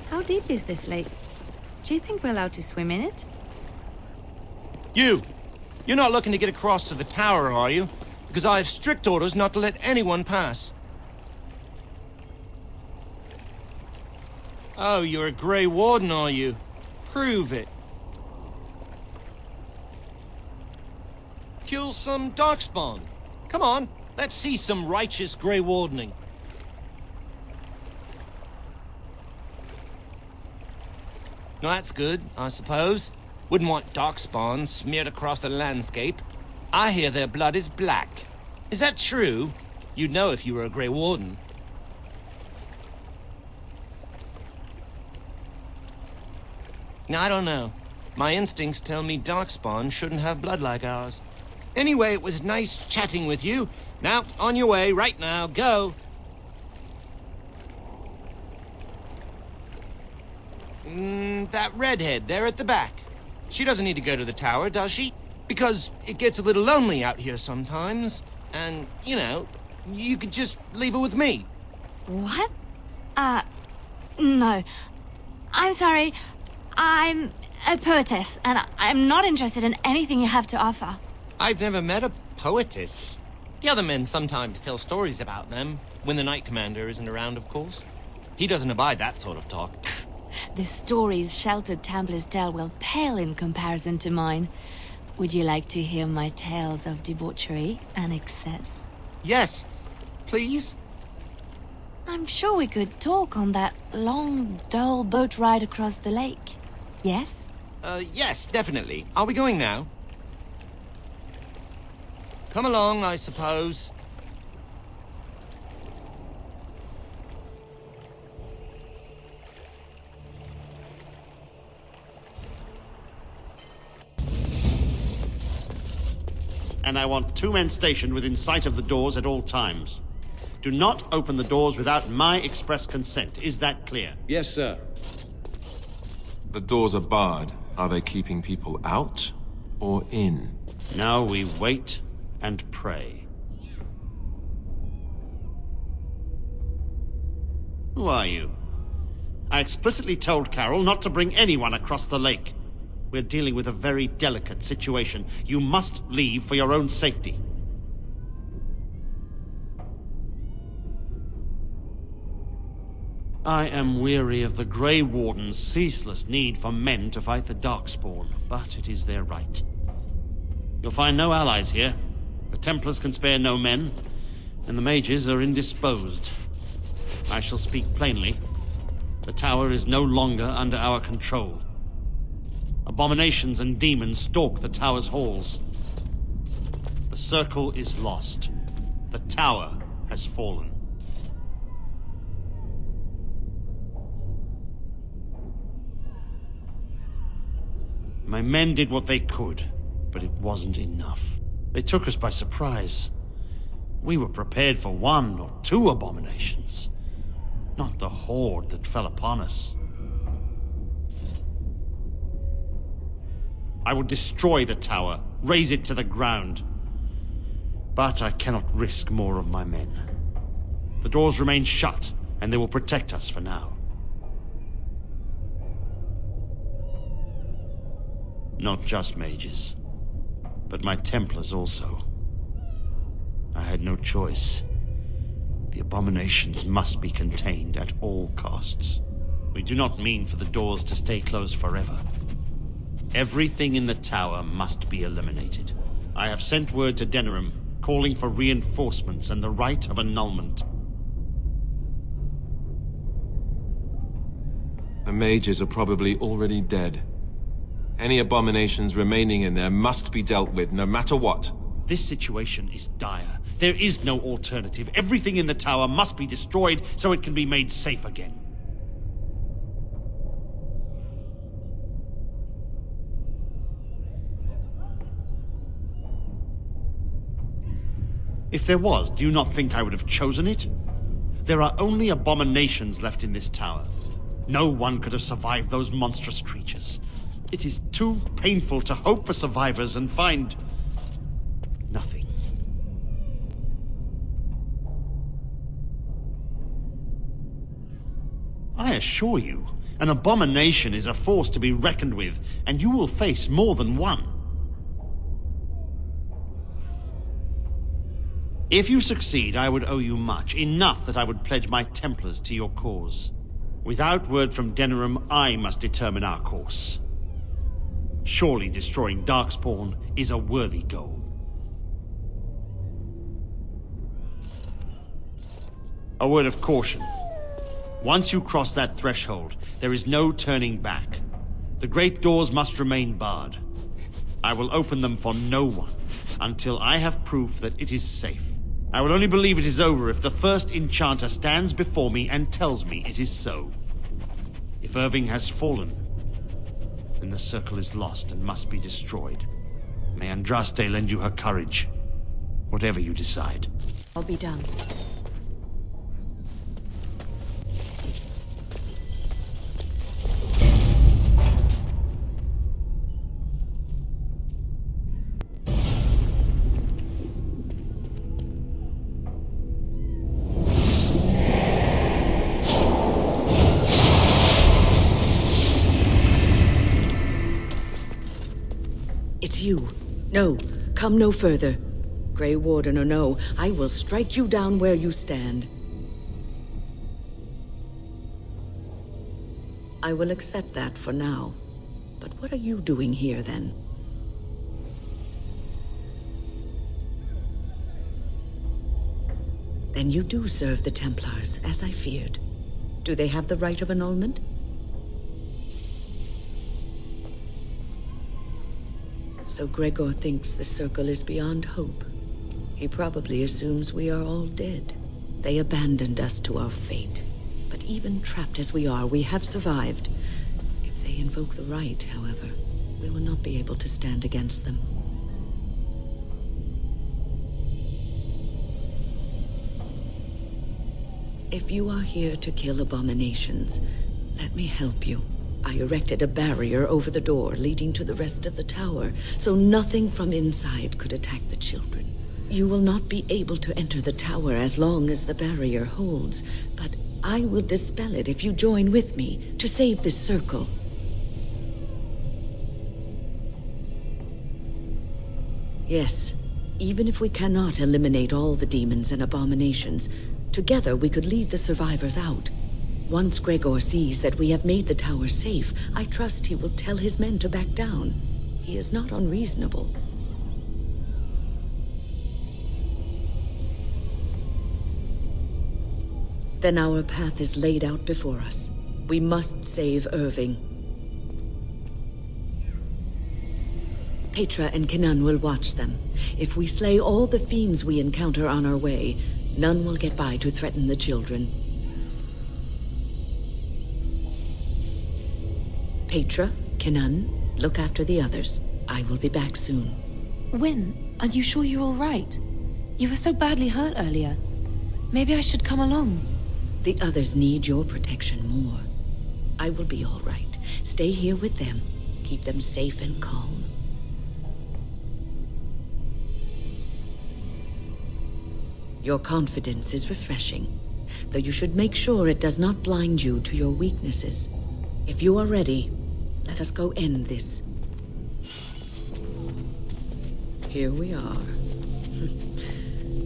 How deep is this lake? Do you think we're allowed to swim in it? You're not looking to get across to the tower, are you? Because I have strict orders not to let anyone pass. Oh, you're a Grey Warden, are you? Prove it. Kill some Darkspawn. Come on, let's see some righteous Grey Wardening. Well, that's good, I suppose. Wouldn't want Darkspawn smeared across the landscape. I hear their blood is black. Is that true? You'd know if you were a Grey Warden. I don't know. My instincts tell me Darkspawn shouldn't have blood like ours. Anyway, it was nice chatting with you. Now, on your way, right now, go! That redhead there at the back. She doesn't need to go to the tower, does she? Because it gets a little lonely out here sometimes. And, you know, you could just leave her with me. What? No. I'm sorry. I'm a poetess, and I'm not interested in anything you have to offer. I've never met a poetess. The other men sometimes tell stories about them, when the Knight Commander isn't around, of course. He doesn't abide that sort of talk. The stories sheltered Templars tell will pale in comparison to mine. Would you like to hear my tales of debauchery and excess? Yes, please. I'm sure we could talk on that long, dull boat ride across the lake. Yes? Yes, definitely. Are we going now? Come along, I suppose. And I want 2 men stationed within sight of the doors at all times. Do not open the doors without my express consent. Is that clear? Yes, sir. The doors are barred. Are they keeping people out or in? Now we wait and pray. Who are you? I explicitly told Carol not to bring anyone across the lake. We're dealing with a very delicate situation. You must leave for your own safety. I am weary of the Grey Warden's ceaseless need for men to fight the Darkspawn, but it is their right. You'll find no allies here. The Templars can spare no men, and the mages are indisposed. I shall speak plainly. The tower is no longer under our control. Abominations and demons stalk the tower's halls. The circle is lost. The tower has fallen. My men did what they could, but it wasn't enough. They took us by surprise. We were prepared for 1 or 2 abominations, not the horde that fell upon us. I will destroy the tower, raze it to the ground. But I cannot risk more of my men. The doors remain shut, and they will protect us for now. Not just mages, but my Templars also. I had no choice. The abominations must be contained at all costs. We do not mean for the doors to stay closed forever. Everything in the tower must be eliminated. I have sent word to Denerim, calling for reinforcements and the right of annulment. The mages are probably already dead. Any abominations remaining in there must be dealt with, no matter what. This situation is dire. There is no alternative. Everything in the tower must be destroyed so it can be made safe again. If there was, do you not think I would have chosen it? There are only abominations left in this tower. No one could have survived those monstrous creatures. It is too painful to hope for survivors and find nothing. I assure you, an abomination is a force to be reckoned with, and you will face more than one. If you succeed, I would owe you much, enough that I would pledge my Templars to your cause. Without word from Denerim, I must determine our course. Surely destroying Darkspawn is a worthy goal. A word of caution. Once you cross that threshold, there is no turning back. The great doors must remain barred. I will open them for no one until I have proof that it is safe. I will only believe it is over if the first enchanter stands before me and tells me it is so. If Irving has fallen, then the circle is lost and must be destroyed. May Andraste lend you her courage, whatever you decide. I'll be done. It's you. No, come no further. Grey Warden or no, I will strike you down where you stand. I will accept that for now. But what are you doing here, then? Then you do serve the Templars, as I feared. Do they have the right of annulment? So Greagoir thinks the Circle is beyond hope. He probably assumes we are all dead. They abandoned us to our fate. But even trapped as we are, we have survived. If they invoke the right, however, we will not be able to stand against them. If you are here to kill abominations, let me help you. I erected a barrier over the door leading to the rest of the tower, so nothing from inside could attack the children. You will not be able to enter the tower as long as the barrier holds, but I will dispel it if you join with me to save this circle. Yes, even if we cannot eliminate all the demons and abominations, together we could lead the survivors out. Once Greagoir sees that we have made the tower safe, I trust he will tell his men to back down. He is not unreasonable. Then our path is laid out before us. We must save Irving. Petra and Kinnan will watch them. If we slay all the fiends we encounter on our way, none will get by to threaten the children. Petra, Kinnan, look after the others. I will be back soon. Wynne, are you sure you're all right? You were so badly hurt earlier. Maybe I should come along. The others need your protection more. I will be all right. Stay here with them. Keep them safe and calm. Your confidence is refreshing, though you should make sure it does not blind you to your weaknesses. If you are ready, let us go end this. Here we are.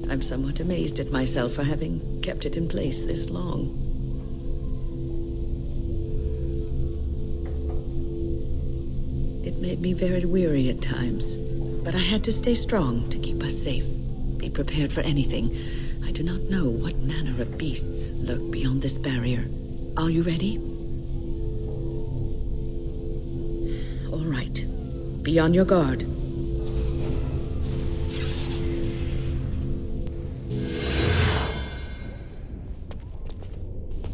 I'm somewhat amazed at myself for having kept it in place this long. It made me very weary at times, but I had to stay strong to keep us safe. Be prepared for anything. I do not know what manner of beasts lurk beyond this barrier. Are you ready? All right. Be on your guard.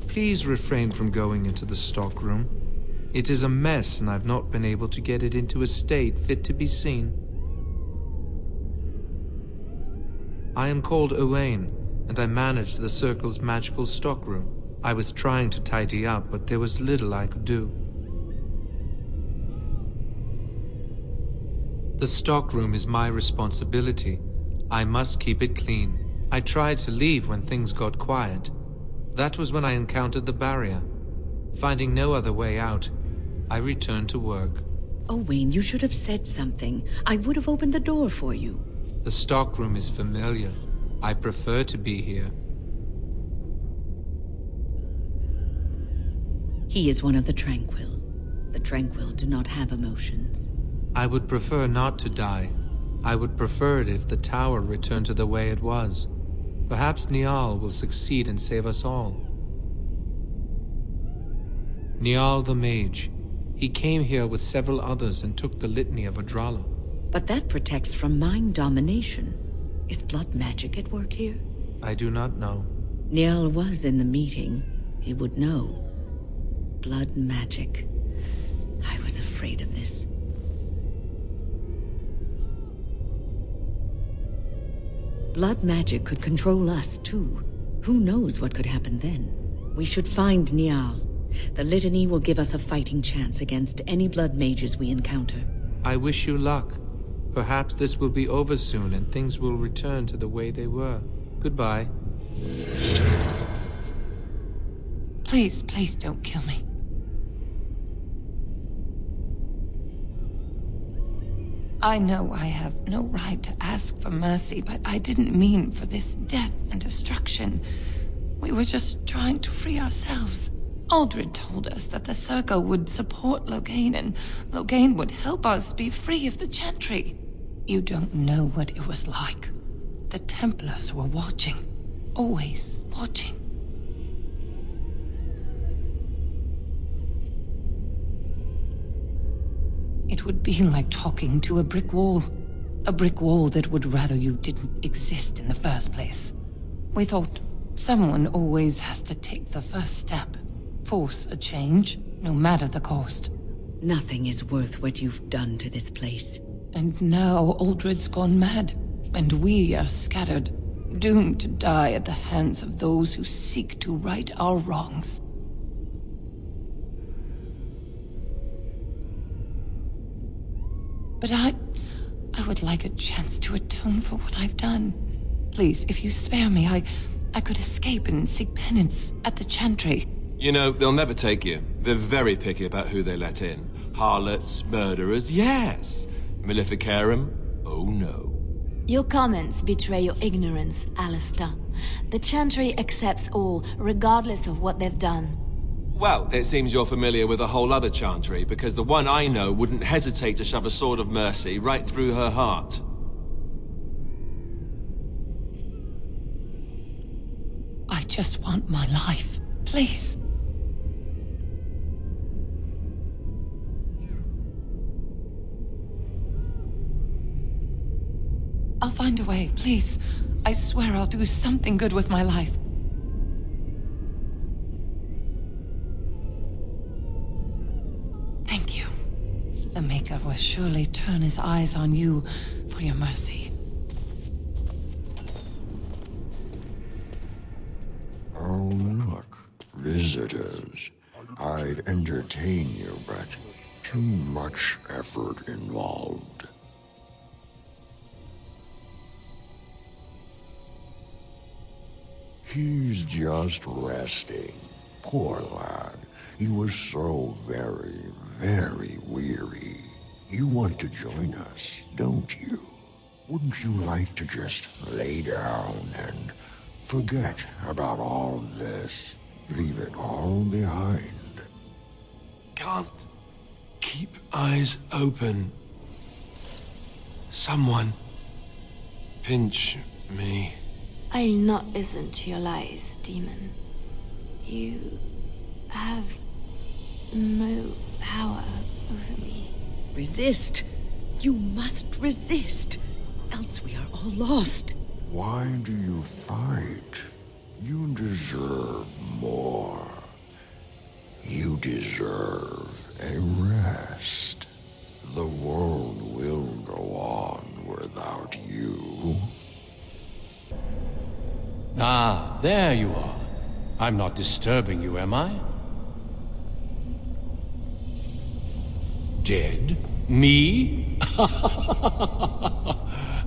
Please refrain from going into the stockroom. It is a mess, and I've not been able to get it into a state fit to be seen. I am called Owain, and I manage the Circle's magical stockroom. I was trying to tidy up, but there was little I could do. The stockroom is my responsibility. I must keep it clean. I tried to leave when things got quiet. That was when I encountered the barrier. Finding no other way out, I returned to work. Owain, you should have said something. I would have opened the door for you. The stockroom is familiar. I prefer to be here. He is one of the Tranquil. The Tranquil do not have emotions. I would prefer not to die. I would prefer it if the tower returned to the way it was. Perhaps Niall will succeed and save us all. Niall the mage. He came here with several others and took the litany of Andralla. But that protects from mind domination. Is blood magic at work here? I do not know. Niall was in the meeting. He would know. Blood magic. I was afraid of this. Blood magic could control us, too. Who knows what could happen then? We should find Niall. The litany will give us a fighting chance against any blood mages we encounter. I wish you luck. Perhaps this will be over soon and things will return to the way they were. Goodbye. Please, please don't kill me. I know I have no right to ask for mercy, but I didn't mean for this death and destruction. We were just trying to free ourselves. Uldred told us that the Circle would support Loghain, and Loghain would help us be free of the Chantry. You don't know what it was like. The Templars were watching. Always watching. It would be like talking to a brick wall. A brick wall that would rather you didn't exist in the first place. We thought someone always has to take the first step. Force a change, no matter the cost. Nothing is worth what you've done to this place. And now Uldred's gone mad, and we are scattered, doomed to die at the hands of those who seek to right our wrongs. But I would like a chance to atone for what I've done. Please, if you spare me, I could escape and seek penance at the Chantry. You know, they'll never take you. They're very picky about who they let in. Harlots, murderers, yes. Maleficarum, oh no. Your comments betray your ignorance, Alistair. The Chantry accepts all, regardless of what they've done. Well, it seems you're familiar with a whole other Chantry, because the one I know wouldn't hesitate to shove a sword of mercy right through her heart. I just want my life, please. I'll find a way, please. I swear I'll do something good with my life. Thank you. The Maker will surely turn his eyes on you for your mercy. Oh, look. Visitors. I'd entertain you, but too much effort involved. He's just resting. Poor lad. He was so very, very weary. You want to join us, don't you? Wouldn't you like to just lay down and forget about all this? Leave it all behind. Can't keep eyes open. Someone pinch me. I'll not listen to your lies, demon. You have no power over me. Resist. You must resist. Else we are all lost. Why do you fight? You deserve more. You deserve a rest. The world will go on without you. Ah, there you are. I'm not disturbing you, am I? Dead? Me?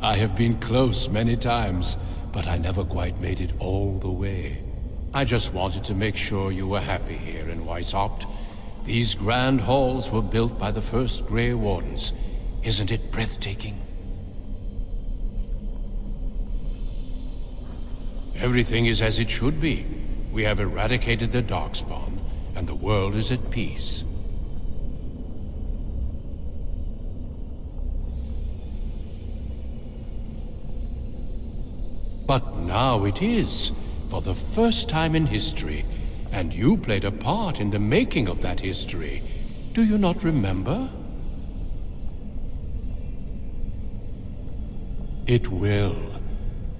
I have been close many times, but I never quite made it all the way. I just wanted to make sure you were happy here in Weishaupt. These grand halls were built by the first Grey Wardens. Isn't it breathtaking? Everything is as it should be. We have eradicated the Darkspawn, and the world is at peace. But now it is, for the first time in history, and you played a part in the making of that history. Do you not remember? It will.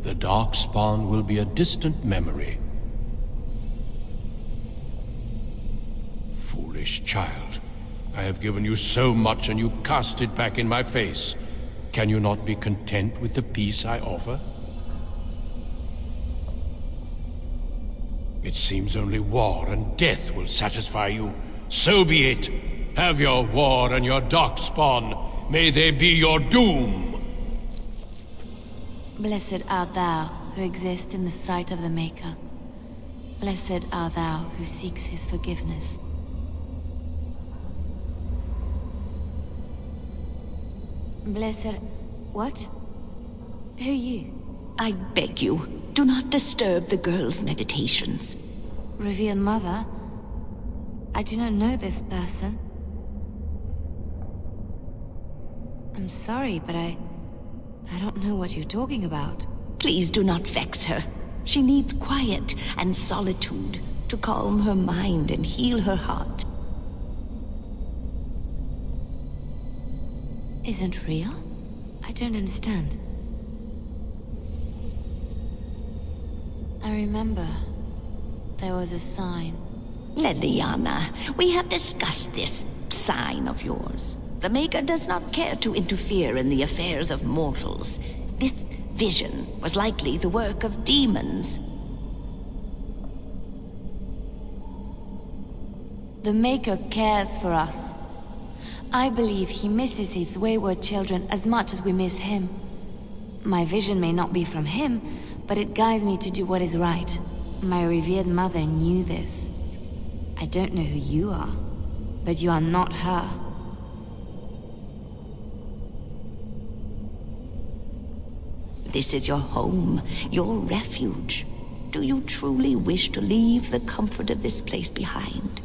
The Darkspawn will be a distant memory. Foolish child. I have given you so much and you cast it back in my face. Can you not be content with the peace I offer? It seems only war and death will satisfy you. So be it. Have your war and your Darkspawn. May they be your doom. Blessed art thou who exists in the sight of the Maker. Blessed art thou who seeks his forgiveness. Blessed... what? Who you? I beg you, do not disturb the girl's meditations. Revered Mother? I do not know this person. I'm sorry, but I don't know what you're talking about. Please do not vex her. She needs quiet and solitude to calm her mind and heal her heart. Isn't real? I don't understand. I remember there was a sign. Leliana, we have discussed this sign of yours. The Maker does not care to interfere in the affairs of mortals. This vision was likely the work of demons. The Maker cares for us. I believe he misses his wayward children as much as we miss him. My vision may not be from him, but it guides me to do what is right. My revered mother knew this. I don't know who you are, but you are not her. This is your home, your refuge. Do you truly wish to leave the comfort of this place behind?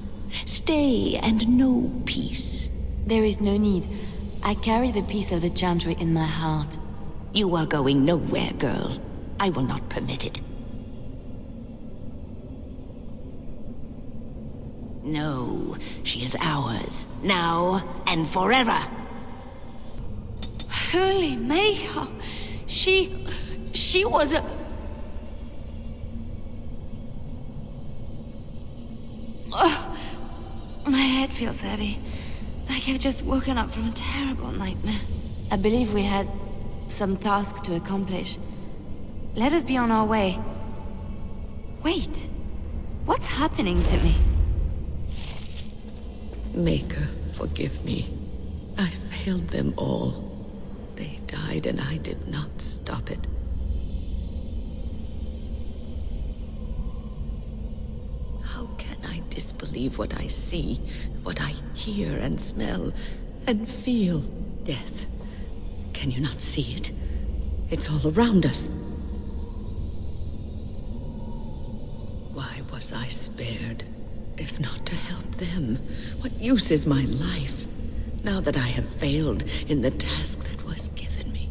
Stay and know peace. There is no need. I carry the peace of the Chantry in my heart. You are going nowhere, girl. I will not permit it. No, she is ours, now and forever. Holy Maker! She was a... Oh, my head feels heavy. Like I've just woken up from a terrible nightmare. I believe we had some task to accomplish. Let us be on our way. Wait. What's happening to me? Maker, forgive me. I failed them all. They died and I did not stop it. How can I disbelieve what I see, what I hear and smell, and feel? Death. Can you not see it? It's all around us. Why was I spared? If not to help them, what use is my life, now that I have failed in the task that was given me?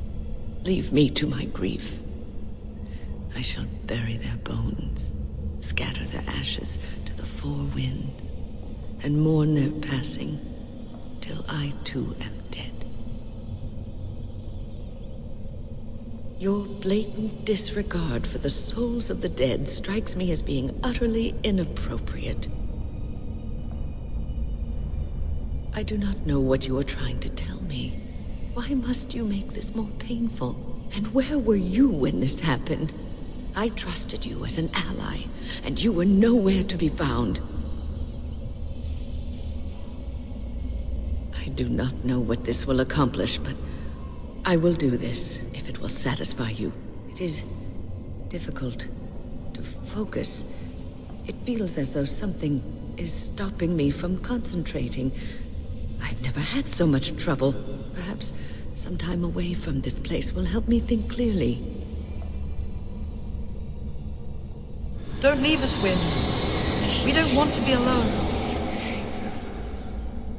Leave me to my grief. I shall bury their bones, scatter their ashes to the four winds, and mourn their passing, till I too am dead. Your blatant disregard for the souls of the dead strikes me as being utterly inappropriate. I do not know what you are trying to tell me. Why must you make this more painful? And where were you when this happened? I trusted you as an ally, and you were nowhere to be found. I do not know what this will accomplish, but I will do this if it will satisfy you. It is difficult to focus It feels as though something is stopping me from concentrating. I've never had so much trouble. Perhaps some time away from this place will help me think clearly. Don't leave us, Wynne. We don't want to be alone.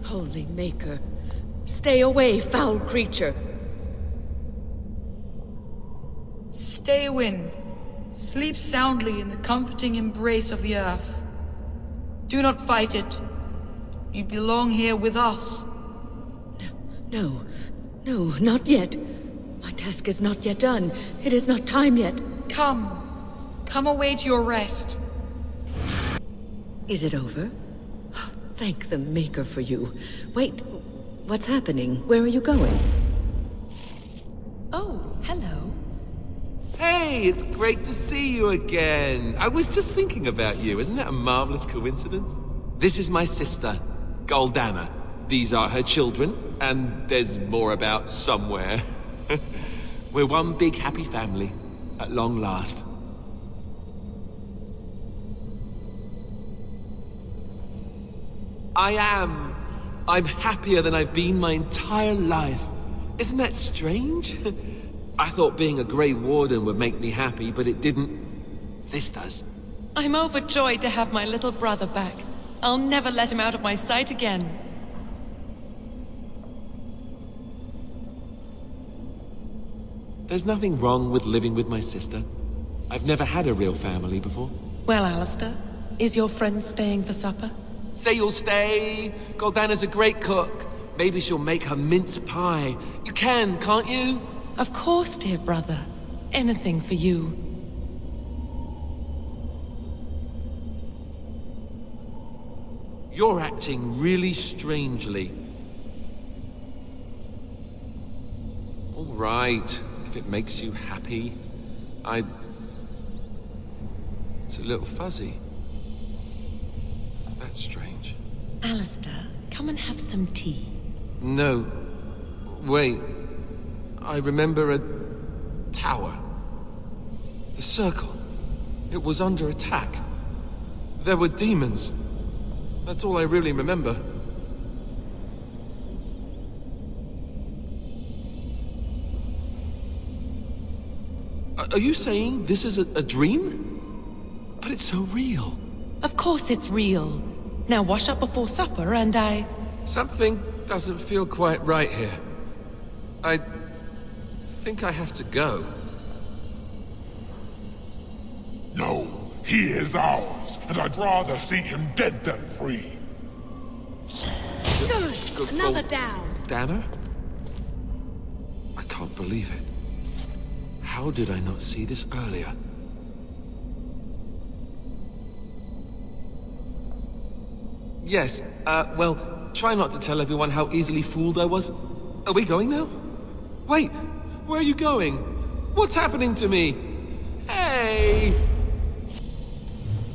Holy Maker, stay away, foul creature! Stay, Wynne. Sleep soundly in the comforting embrace of the earth. Do not fight it. You belong here with us. No, not yet. My task is not yet done. It is not time yet. Come away to your rest. Is it over? Thank the Maker for you. Wait, what's happening? Where are you going? Oh, hello. Hey, it's great to see you again. I was just thinking about you. Isn't that a marvelous coincidence? This is my sister, Goldana. These are her children, and there's more about somewhere. We're one big happy family, at long last. I am. I'm happier than I've been my entire life. Isn't that strange? I thought being a Grey Warden would make me happy, but it didn't. This does. I'm overjoyed to have my little brother back. I'll never let him out of my sight again. There's nothing wrong with living with my sister. I've never had a real family before. Well, Alistair, is your friend staying for supper? Say you'll stay. Goldana's a great cook. Maybe she'll make her mince pie. You can, can't you? Of course, dear brother. Anything for you. You're acting really strangely. All right, if it makes you happy. It's a little fuzzy. That's strange. Alistair, come and have some tea. No. Wait. I remember a tower. The circle. It was under attack. There were demons. That's all I really remember. Are you saying this is a dream? But it's so real. Of course it's real. Now wash up before supper and Something doesn't feel quite right here. I think I have to go. No, he is ours, and I'd rather see him dead than free. Good. Another down. Dana? I can't believe it. How did I not see this earlier? Yes, well, try not to tell everyone how easily fooled I was. Are we going now? Wait, where are you going? What's happening to me? Hey!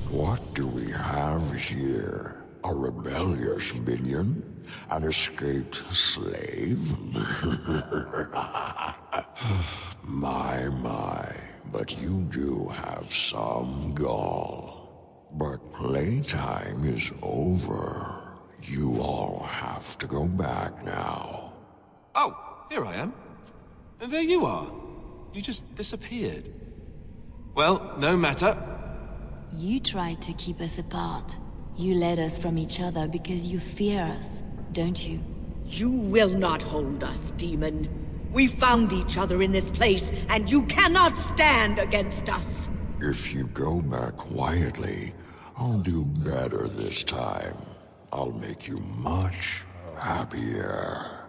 What do we have here? A rebellious minion? An escaped slave? My, but you do have some gall. But playtime is over. You all have to go back now. Oh, here I am. And there you are. You just disappeared. Well, no matter. You tried to keep us apart. You led us from each other because you fear us, don't you? You will not hold us, demon. We found each other in this place, and you cannot stand against us. If you go back quietly, I'll do better this time. I'll make you much happier.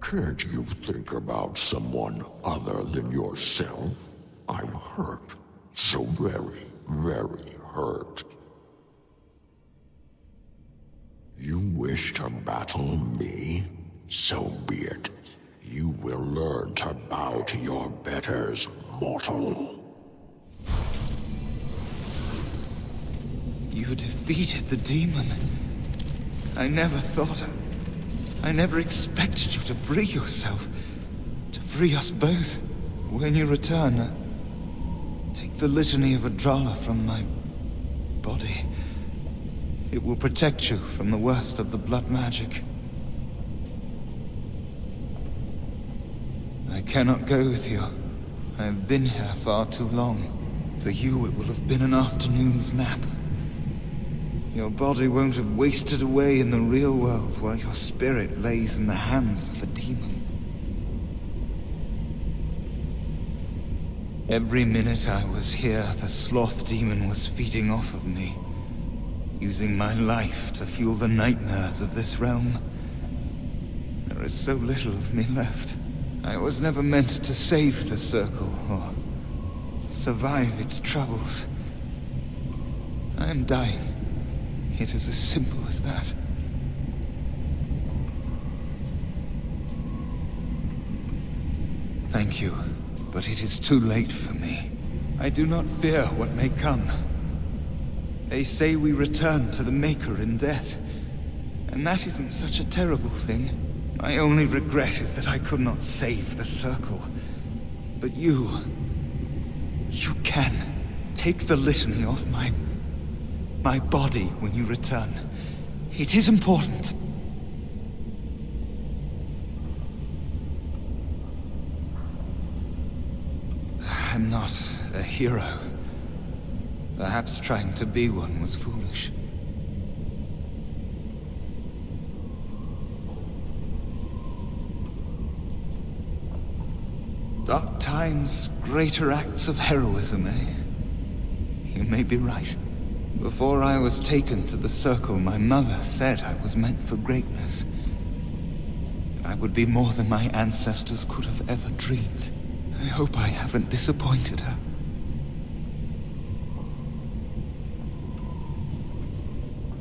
Can't you think about someone other than yourself? I'm hurt. So very, very hurt. You wish to battle me? So be it. You will learn to bow to your betters, mortal. You defeated the demon. I never expected you to free yourself. To free us both. When you return, the litany of Andralla from my body. It will protect you from the worst of the blood magic. I cannot go with you. I have been here far too long. For you, it will have been an afternoon's nap. Your body won't have wasted away in the real world while your spirit lays in the hands of a demon. Every minute I was here, the Sloth demon was feeding off of me, using my life to fuel the nightmares of this realm. There is so little of me left. I was never meant to save the Circle, or survive its troubles. I am dying. It is as simple as that. Thank you, but it is too late for me. I do not fear what may come. They say we return to the Maker in death, and that isn't such a terrible thing. My only regret is that I could not save the Circle. But you can. Take the litany off my body when you return. It is important. I'm not a hero. Perhaps trying to be one was foolish. Dark times, greater acts of heroism, eh? You may be right. Before I was taken to the Circle, my mother said I was meant for greatness. That I would be more than my ancestors could have ever dreamed. I hope I haven't disappointed her.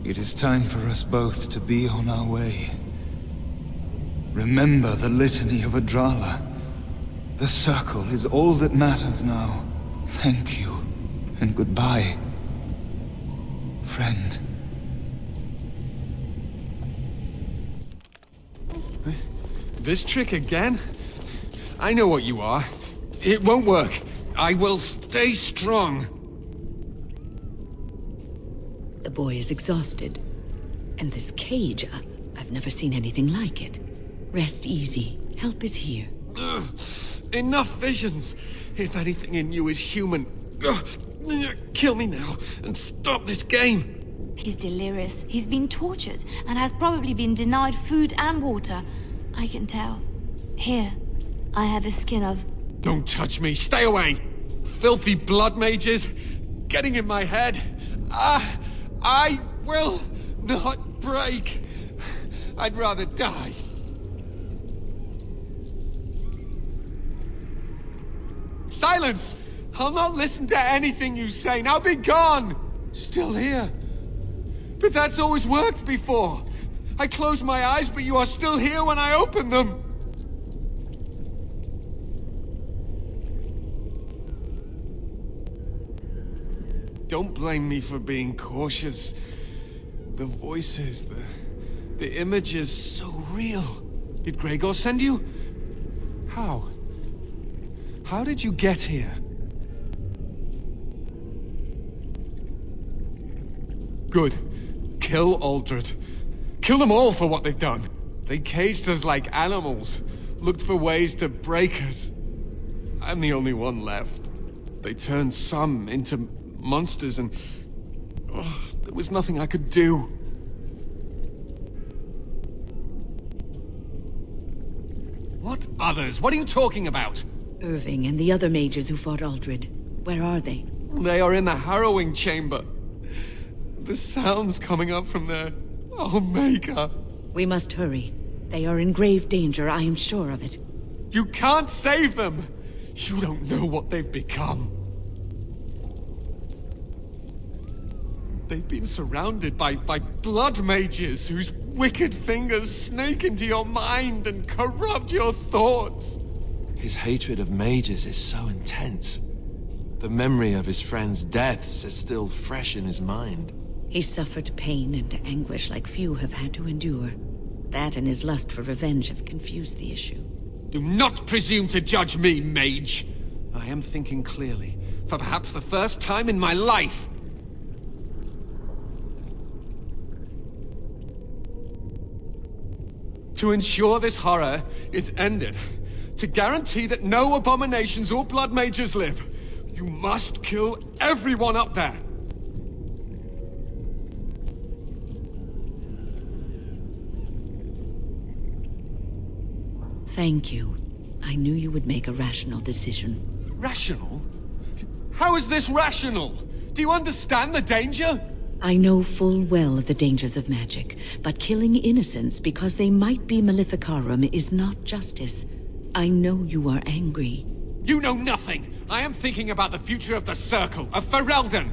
It is time for us both to be on our way. Remember the litany of Andralla. The Circle is all that matters now. Thank you, and goodbye, friend. This trick again? I know what you are. It won't work. I will stay strong. The boy is exhausted. And this cage, I've never seen anything like it. Rest easy. Help is here. Ugh. Enough visions. If anything in you is human, kill me now and stop this game. He's delirious. He's been tortured and has probably been denied food and water. I can tell. Here, I have a skin of... Don't touch me. Stay away. Filthy blood mages. Getting in my head. I will not break. I'd rather die. Silence! I'll not listen to anything you say. Now be gone! Still here. But that's always worked before. I close my eyes, but you are still here when I open them. Don't blame me for being cautious. The voices, the images, so real. Did Greagoir send you? How? How did you get here? Good. Kill Uldred. Kill them all for what they've done. They caged us like animals, looked for ways to break us. I'm the only one left. They turned some into monsters and... there was nothing I could do. What others? What are you talking about? Irving and the other mages who fought Uldred. Where are they? They are in the Harrowing chamber. The sounds coming up from there. Oh, Maker. We must hurry. They are in grave danger, I am sure of it. You can't save them! You don't know what they've become. They've been surrounded by blood mages whose wicked fingers snake into your mind and corrupt your thoughts. His hatred of mages is so intense. The memory of his friends' deaths is still fresh in his mind. He suffered pain and anguish like few have had to endure. That and his lust for revenge have confused the issue. Do not presume to judge me, mage! I am thinking clearly, for perhaps the first time in my life. To ensure this horror is ended, to guarantee that no abominations or blood mages live, you must kill everyone up there. Thank you. I knew you would make a rational decision. Rational? How is this rational? Do you understand the danger? I know full well the dangers of magic, but killing innocents because they might be Maleficarum is not justice. I know you are angry. You know nothing! I am thinking about the future of the Circle, of Ferelden!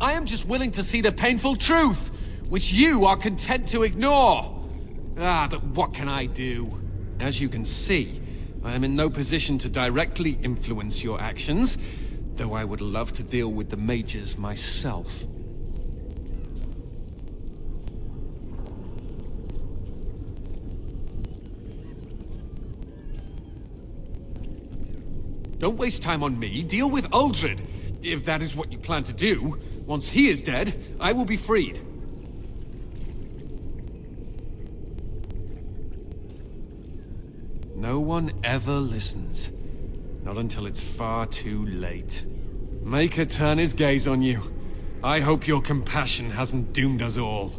I am just willing to see the painful truth, which you are content to ignore. But what can I do? As you can see, I am in no position to directly influence your actions, though I would love to deal with the mages myself. Don't waste time on me. Deal with Uldred. If that is what you plan to do, once he is dead, I will be freed. No one ever listens. Not until it's far too late. Maker turn his gaze on you. I hope your compassion hasn't doomed us all.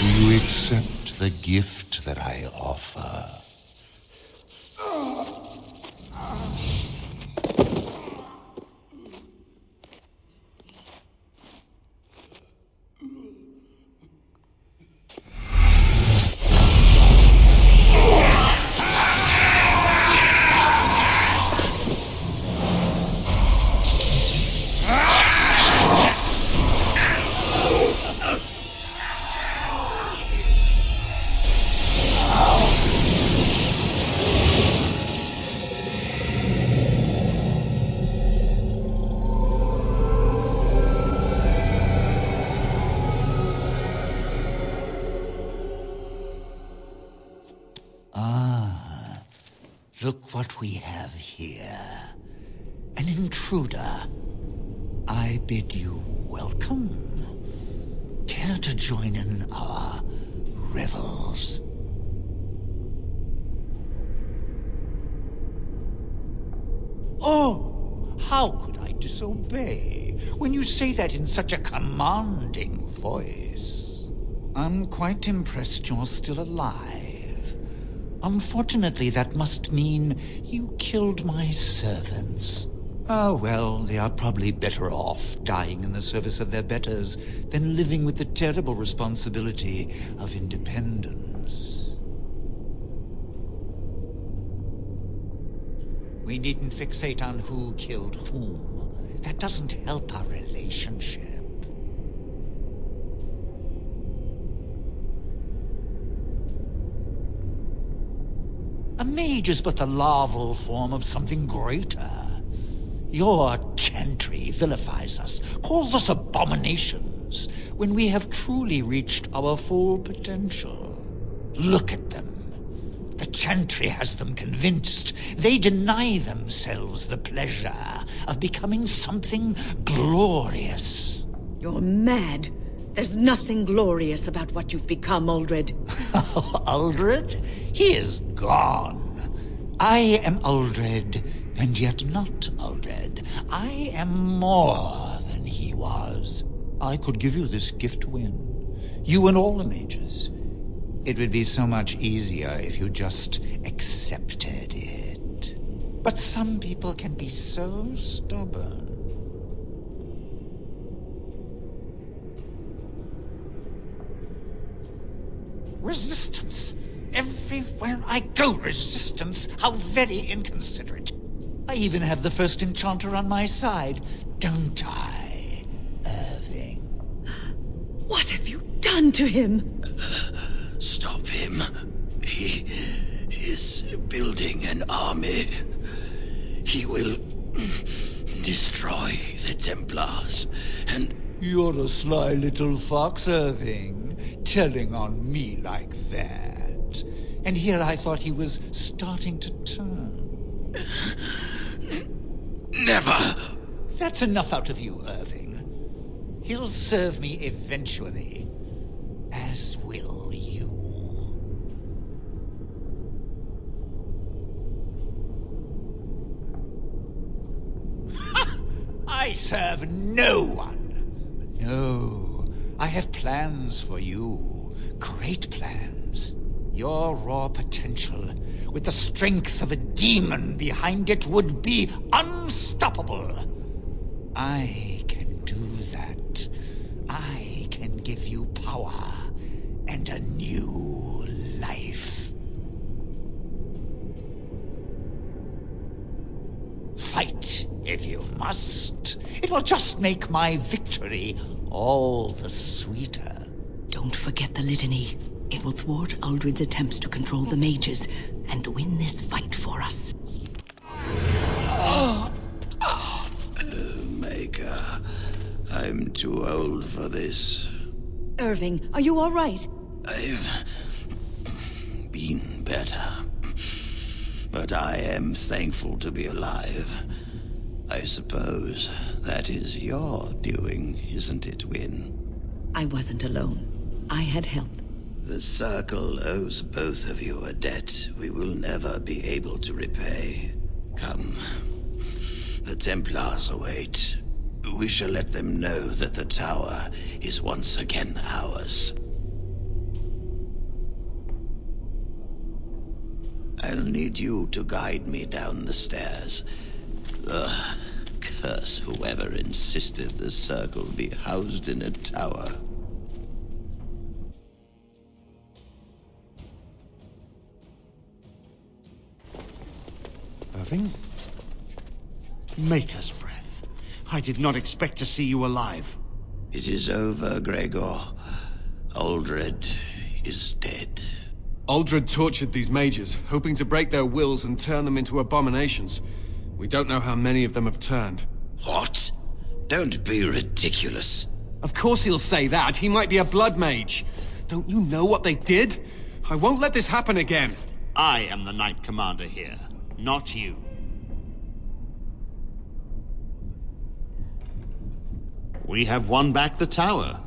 Do you accept the gift that I offer? Look what we have here. An intruder. I bid you welcome. Care to join in our revels? Oh, how could I disobey when you say that in such a commanding voice? I'm quite impressed you're still alive. Unfortunately, that must mean you killed my servants. Oh, well, they are probably better off dying in the service of their betters than living with the terrible responsibility of independence. We needn't fixate on who killed whom. That doesn't help our relationship. A mage is but the larval form of something greater. Your chantry vilifies us, calls us abominations, when we have truly reached our full potential. Look at them. The chantry has them convinced. They deny themselves the pleasure of becoming something glorious. You're mad. There's nothing glorious about what you've become, Uldred. Uldred? He is gone. I am Uldred, and yet not Uldred. I am more than he was. I could give you this gift, Wynne. You and all the mages. It would be so much easier if you just accepted it. But some people can be so stubborn. Resistance. Everywhere I go, resistance. How very inconsiderate. I even have the first enchanter on my side, don't I, Irving? What have you done to him? him. He is building an army. He will destroy the Templars, and... You're a sly little fox, Irving, telling on me like that. And here I thought he was starting to turn. Never! That's enough out of you, Irving. He'll serve me eventually, as will you. I serve no one. No, I have plans for you. Great plans. Your raw potential, with the strength of a demon behind it, would be unstoppable. I can do that. I can give you power and a new life. Fight if you must. It will just make my victory all the sweeter. Don't forget the litany. It will thwart Uldred's attempts to control the mages and win this fight for us. Oh, Maker, I'm too old for this. Irving, are you all right? I've been better, but I am thankful to be alive. I suppose that is your doing, isn't it, Wynne? I wasn't alone. I had help. The Circle owes both of you a debt we will never be able to repay. Come. The Templars await. We shall let them know that the tower is once again ours. I'll need you to guide me down the stairs. Curse whoever insisted the Circle be housed in a tower. Irving? Maker's breath. I did not expect to see you alive. It is over, Greagoir. Uldred is dead. Uldred tortured these mages, hoping to break their wills and turn them into abominations. We don't know how many of them have turned. What? Don't be ridiculous. Of course he'll say that. He might be a blood mage. Don't you know what they did? I won't let this happen again. I am the Knight Commander here, not you. We have won back the tower.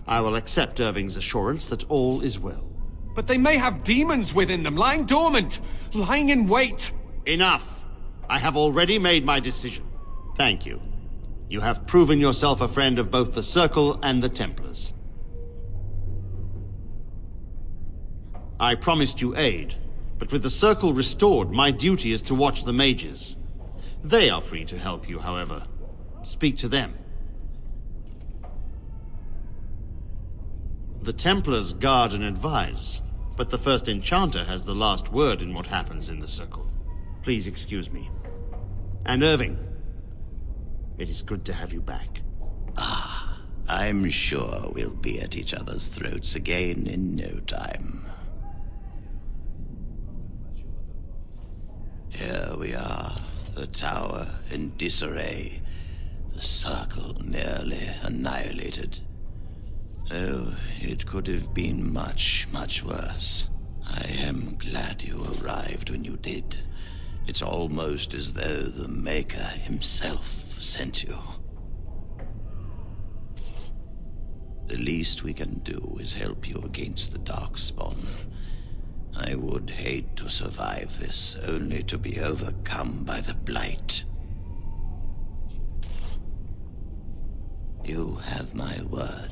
I will accept Irving's assurance that all is well. But they may have demons within them, lying dormant, lying in wait. Enough! I have already made my decision. Thank you. You have proven yourself a friend of both the Circle and the Templars. I promised you aid, but with the Circle restored, my duty is to watch the mages. They are free to help you, however. Speak to them. The Templars guard and advise, but the first enchanter has the last word in what happens in the Circle. Please excuse me. And Irving, it is good to have you back. I'm sure we'll be at each other's throats again in no time. Here we are, the tower in disarray, the Circle nearly annihilated. Oh, it could have been much, much worse. I am glad you arrived when you did. It's almost as though the Maker himself sent you. The least we can do is help you against the Darkspawn. I would hate to survive this, only to be overcome by the Blight. You have my word.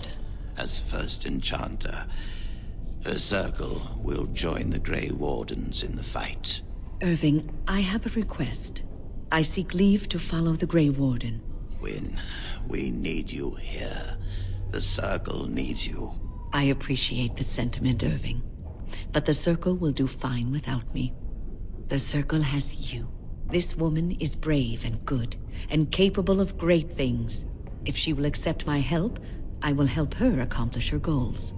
As first enchanter, the Circle will join the Grey Wardens in the fight. Irving, I have a request. I seek leave to follow the Grey Warden. Wynne, we need you here. The Circle needs you. I appreciate the sentiment, Irving. But the Circle will do fine without me. The Circle has you. This woman is brave and good, and capable of great things. If she will accept my help, I will help her accomplish her goals.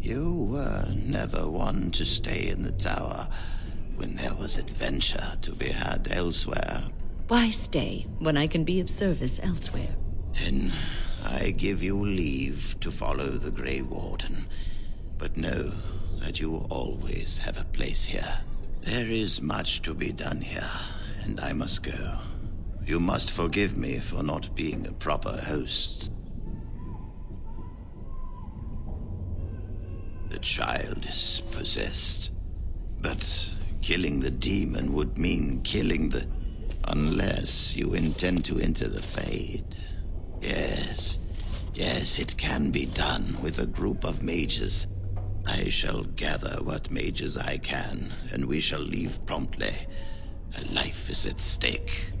You were never one to stay in the tower when there was adventure to be had elsewhere. Why stay when I can be of service elsewhere? Then I give you leave to follow the Grey Warden, but know that you will always have a place here. There is much to be done here, and I must go. You must forgive me for not being a proper host. The child is possessed, but killing the demon would mean killing the... Unless you intend to enter the Fade. Yes, it can be done with a group of mages. I shall gather what mages I can, and we shall leave promptly. A life is at stake.